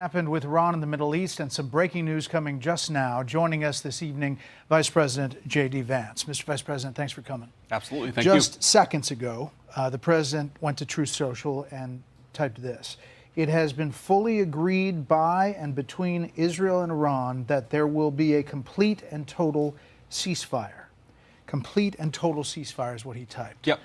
Happened with Iran in the Middle East, and some breaking news coming just now. Joining us this evening, Vice President J.D. Vance. Mr. Vice President, thanks for coming. Absolutely, thank you. Just seconds ago, the President went to Truth Social and typed this. It has been fully agreed by and between Israel and Iran that there will be a complete and total ceasefire. Complete and total ceasefire is what he typed. Yep.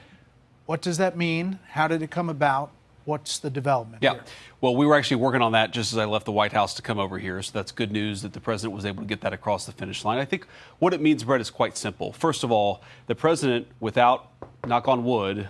What does that mean? How did it come about? What's the development here? Well, we were actually working on that just as I left the White House to come over here. So that's good news that the president was able to get that across the finish line. I think what it means, Brett, is quite simple. First of all, the president, without, knock on wood,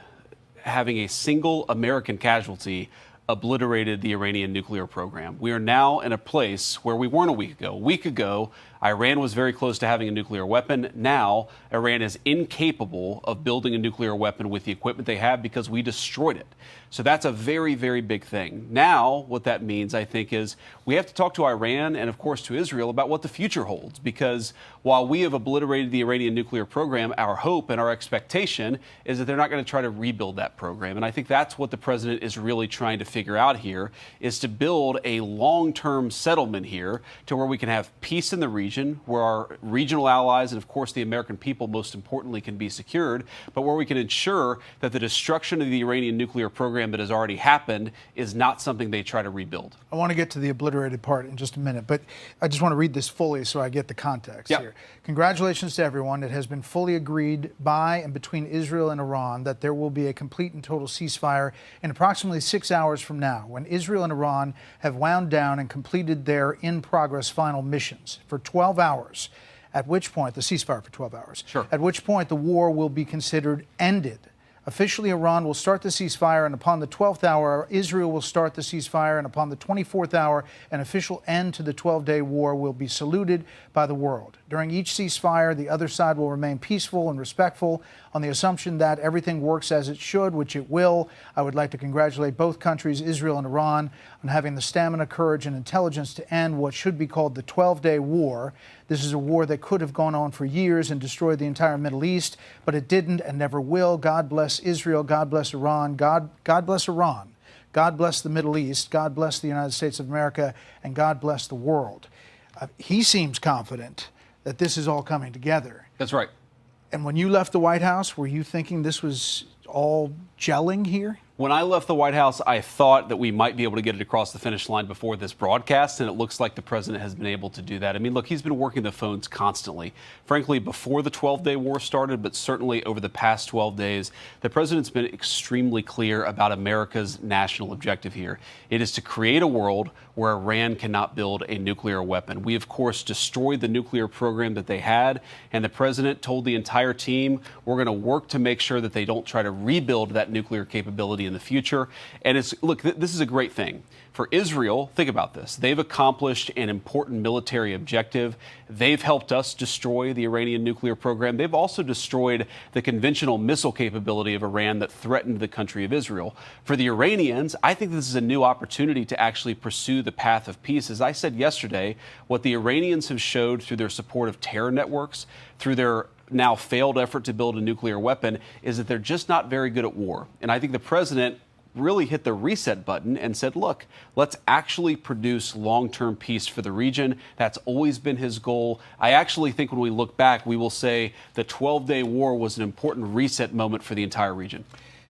having a single American casualty, obliterated the Iranian nuclear program. We are now in a place where we weren't a week ago. A week ago, Iran was very close to having a nuclear weapon. Now, Iran is incapable of building a nuclear weapon with the equipment they have because we destroyed it. So that's a very, very big thing. Now, what that means, I think, is we have to talk to Iran and, of course, to Israel about what the future holds. Because while we have obliterated the Iranian nuclear program, our hope and our expectation is that they're not going to try to rebuild that program. And I think that's what the president is really trying to figure out here, is to build a long-term settlement here to where we can have peace in the region, where our regional allies and, of course, the American people, most importantly, can be secured, but where we can ensure that the destruction of the Iranian nuclear program that has already happened is not something they try to rebuild. I want to get to the obliterated part in just a minute, but I just want to read this fully so I get the context here. Congratulations to everyone. It has been fully agreed by and between Israel and Iran that there will be a complete and total ceasefire in approximately 6 hours from now, when Israel and Iran have wound down and completed their in-progress final missions for 12 hours, at which point, the ceasefire for 12 hours, at which point the war will be considered ended. Officially, Iran will start the ceasefire, and upon the 12th hour, Israel will start the ceasefire, and upon the 24th hour, an official end to the 12-day war will be saluted by the world. During each ceasefire, the other side will remain peaceful and respectful on the assumption that everything works as it should, which it will. I would like to congratulate both countries, Israel and Iran, on having the stamina, courage, and intelligence to end what should be called the 12-day war. This is a war that could have gone on for years and destroyed the entire Middle East, but it didn't and never will. God bless Israel. God bless Iran. God bless Iran. God bless the Middle East. God bless the United States of America. And God bless the world. He seems confident that this is all coming together. That's right. And when you left the White House, were you thinking this was all gelling here? When I left the White House, I thought that we might be able to get it across the finish line before this broadcast, and it looks like the president has been able to do that. I mean, look, he's been working the phones constantly. Frankly, before the 12-day war started, but certainly over the past 12 days, the president's been extremely clear about America's national objective here. It is to create a world where Iran cannot build a nuclear weapon. We, of course, destroyed the nuclear program that they had, and the president told the entire team, we're going to work to make sure that they don't try to rebuild that nuclear capability in the future. And it's, look, this is a great thing. For Israel, think about this. They've accomplished an important military objective. They've helped us destroy the Iranian nuclear program. They've also destroyed the conventional missile capability of Iran that threatened the country of Israel. For the Iranians, I think this is a new opportunity to actually pursue the path of peace. As I said yesterday, what the Iranians have showed through their support of terror networks, through their now failed effort to build a nuclear weapon, is that they're just not very good at war. And I think the president really hit the reset button and said, look, let's actually produce long-term peace for the region. That's always been his goal. I actually think when we look back, we will say the 12-day war was an important reset moment for the entire region.